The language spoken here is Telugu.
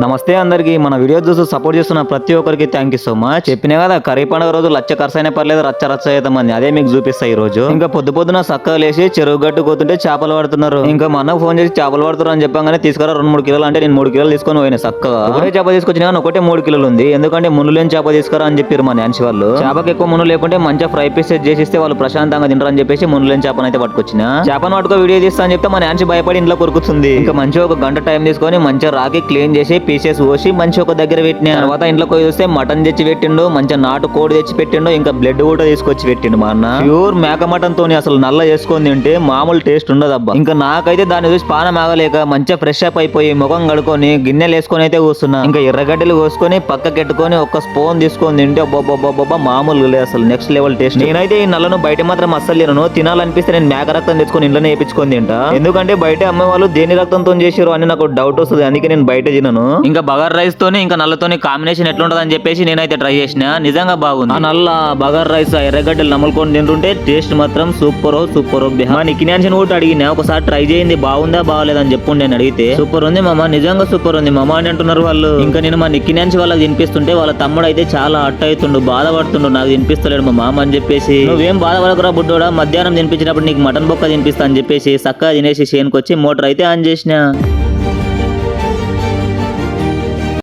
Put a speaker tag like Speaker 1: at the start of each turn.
Speaker 1: నమస్తే అందరికి మన వీడియో చూసి సపోర్ట్ చేస్తున్న ప్రతి ఒక్కరికి థ్యాంక్ యూ సో మచ్. చెప్పినా కదా కర్రీ పండుగ రోజు లచ్చ ఖర్చు అయినా పర్లేదు రచ్చ రచ్చ అవుతామని అదే మీకు చూపిస్తా ఈ రోజు. ఇంకా పొద్దున సక్కగా లేచి చెరువు గట్టు పోతుంటే చేపలు పడుతున్నారు. ఇంకా మా అన్నకు ఫోన్ చేసి చేపలు పడుతున్నారు అని చెప్పగానే తీసుకురా 2-3 కిలోలు అంటే నేను 3 కిలోలు తీసుకొని పోయినా సక్కగా. ఒకటే చేప తీసుకొచ్చినా కానీ ఒకటే 3 కిలోలు ఉంది. ఎందుకంటే ముళ్ళు లేని చేప తీసుకురా అని చెప్పారు మా న్యాన్సి వాళ్ళు. చేపకి ఎక్కువ ముళ్ళు లేకుంటే మంచిగా ఫ్రై పీసెస్ చేసిస్తే వాళ్ళు ప్రశాంతంగా తింటారని చెప్పేసి ముళ్ళు లేని చేపను అయితే పట్టుకొచ్చిన. చేపను పట్టుకో వీడియో తీస్తా అని చెప్తే మా న్యాన్సి భయపడి ఇంట్లో కొరుకుతుంది. ఇంకా మంచిగా ఒక గంట టైం తీసుకొని మంచిగా రాకి క్లీన్ చేసి పీసెస్ కోసి మంచి ఒక దగ్గర పెట్టిన తర్వాత ఇంట్లో పోయి చూస్తే మటన్ తెచ్చి పెట్టిండు, మంచిగా నాటు కోడి తెచ్చి పెట్టిండు, ఇంకా బ్లడ్ కూడా తీసుకొచ్చి పెట్టిండు మా అన్న. ప్యూర్ మేక మటన్ తోని అసలు నల్ల చేసుకొని తింటే మామూలు టేస్ట్ ఉండదు అబ్బా. ఇంకా నాకైతే దాన్ని చూసి పానం ఆగలేక మంచిగా ఫ్రెష్ అప్ అయిపోయి ముఖం కడుకొని గిన్నెలు వేసుకొని అయితే కూర్చున్నా. ఇంకా ఎర్రగడ్డలు కోసుకొని పక్కకెట్టుకొని ఒక స్పూన్ తీసుకొని తింటే అబ్బా మామూలు లేదు అసలు నెక్స్ట్ లెవెల్ టేస్ట్. నేనైతే ఈ నల్లను బయట మాత్రం అస్సలు తినను. తినాలనిపిస్తే నేను మేక రక్తం తెచ్చుకొని ఇంట్లోనే వేయించుకొని తింటా. ఎందుకంటే బయట అమ్మే వాళ్ళు దేని రక్తంతో చేసారు అని నాకు డౌట్ వస్తుంది, అందుకే నేను బయట తినను. ఇంకా బగార్ రైస్ తోని ఇంకా నల్లతోని కాంబినేషన్ ఎట్లుంటది అని చెప్పేసి నేనైతే ట్రై చేసిన. నిజంగా బాగుంది. ఆ నల్ల బగార్ రైస్ ఎర్రగడ్డలు నమ్ములుకొని తింటుంటే టేస్ట్ మాత్రం సూపర్ మా నిక్కినాన్షన్ కూడా అడిగిన ఒకసారి ట్రై చేయింది బాగుందా బాగాలేదని చెప్పు నేను అడిగితే సూపర్ ఉంది మామ, నిజంగా సూపర్ ఉంది మామ అని అంటున్నారు వాళ్ళు. ఇంకా నేను మా నిక్కినాన్సి వాళ్ళకి తినిపిస్తుంటే వాళ్ళ తమ్ముడు అయితే చాలా అట్ట అవుతుండు, బాధపడుతుండు నాకు తినిపిస్తలేడు మా మామ అని చెప్పేసి. నువ్వేం బాధపడకురా బుడ్డోడా, మధ్యాహ్నం తినిపించినప్పుడు నీకు మటన్ బొక్క తినిపిస్తా అని చెప్పేసి చక్కగా తినేసి షేన్కి వచ్చి మోటార్ అయితే ఆన్ చేసిన.